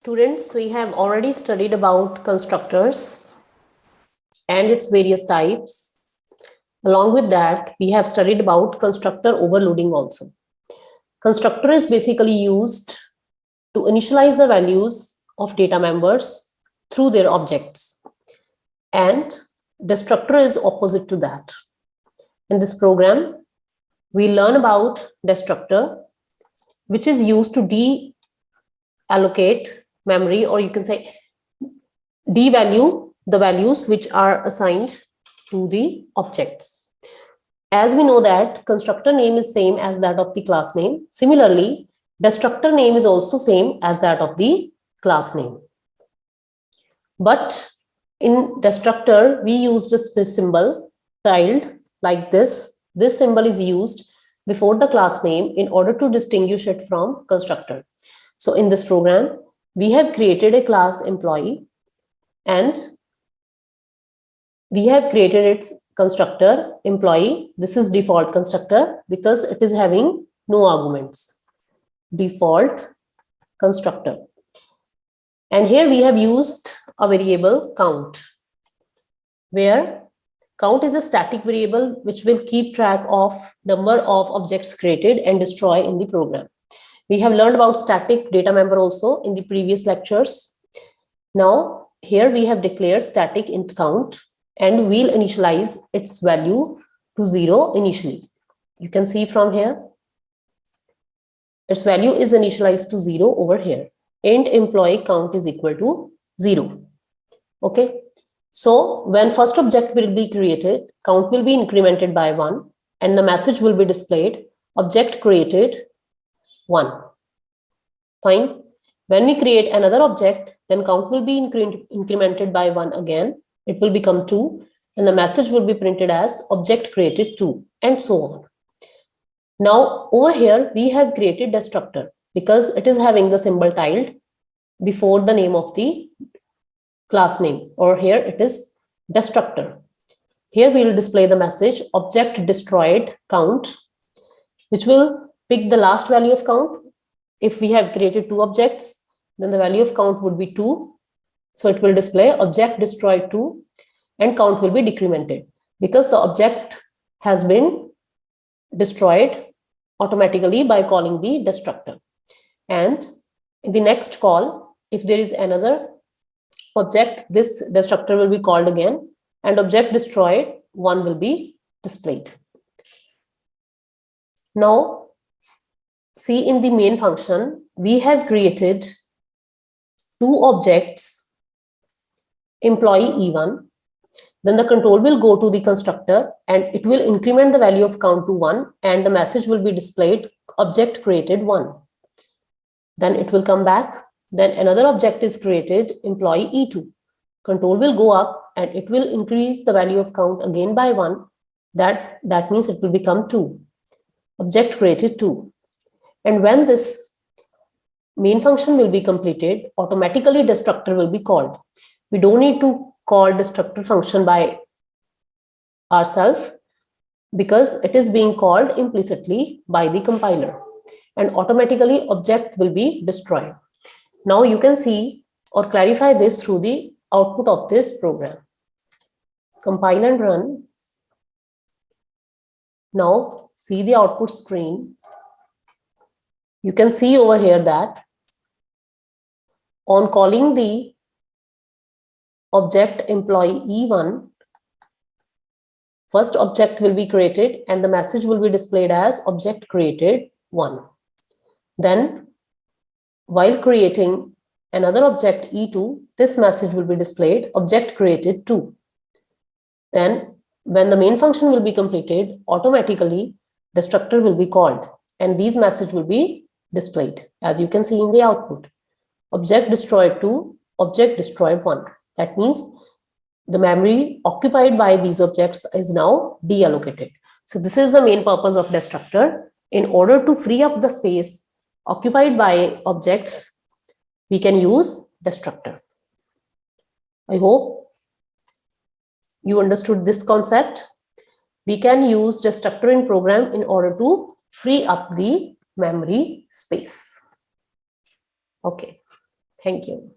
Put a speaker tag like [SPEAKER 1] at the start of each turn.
[SPEAKER 1] Students, we have already studied about constructors and its various types. Along with that, we have studied about constructor overloading also. Constructor is basically used to initialize the values of data members through their objects. And destructor is opposite to that. In this program, we learn about destructor, which is used to deallocate memory, or you can say devalue the values which are assigned to the objects. As we know that constructor name is same as that of the class name. Similarly, destructor name is also same as that of the class name. But in destructor, we used a symbol tilde like this. This symbol is used before the class name in order to distinguish it from constructor. So in this program, we have created a class employee and we have created its constructor employee. This is default constructor because it is having no arguments. Default constructor. And here we have used a variable count, where count is a static variable which will keep track of number of objects created and destroyed in the program. We have learned about static data member also in the previous lectures. Now, here we have declared static int count and we'll initialize its value to 0 initially. You can see from here, its value is initialized to 0 over here. Int employee count is equal to 0. Okay. So when first object will be created, count will be incremented by 1 and the message will be displayed, object created 1. Fine. When we create another object, then count will be incremented by 1 again. It will become 2 and the message will be printed as object created 2 and so on. Now over here we have created destructor because it is having the symbol tilde before the name of the class name, or here it is destructor. Here we will display the message object destroyed count, which will pick the last value of count. If we have created 2 objects, then the value of count would be 2. So it will display object destroyed 2 and count will be decremented because the object has been destroyed automatically by calling the destructor. And in the next call, if there is another object, this destructor will be called again and object destroyed 1 will be displayed. Now, see in the main function, we have created 2 objects, employee E1. Then the control will go to the constructor and it will increment the value of count to 1 and the message will be displayed object created 1. Then it will come back. Then another object is created, employee E2. Control will go up and it will increase the value of count again by 1. That means it will become 2. Object created 2. And when this main function will be completed, automatically destructor will be called. We don't need to call destructor function by ourselves because it is being called implicitly by the compiler and automatically object will be destroyed. Now you can see or clarify this through the output of this program. Compile and run. Now see the output screen. You can see over here that on calling the object employee E1, first object will be created and the message will be displayed as object created 1. Then while creating another object E2, this message will be displayed object created 2. Then when the main function will be completed, automatically destructor will be called and these message will be displayed as you can see in the output. Object destroyed 2, object destroyed 1. That means the memory occupied by these objects is now deallocated. So this is the main purpose of destructor. In order to free up the space occupied by objects, we can use destructor. I hope you understood this concept. We can use destructor in program in order to free up the memory space. Okay. Thank you.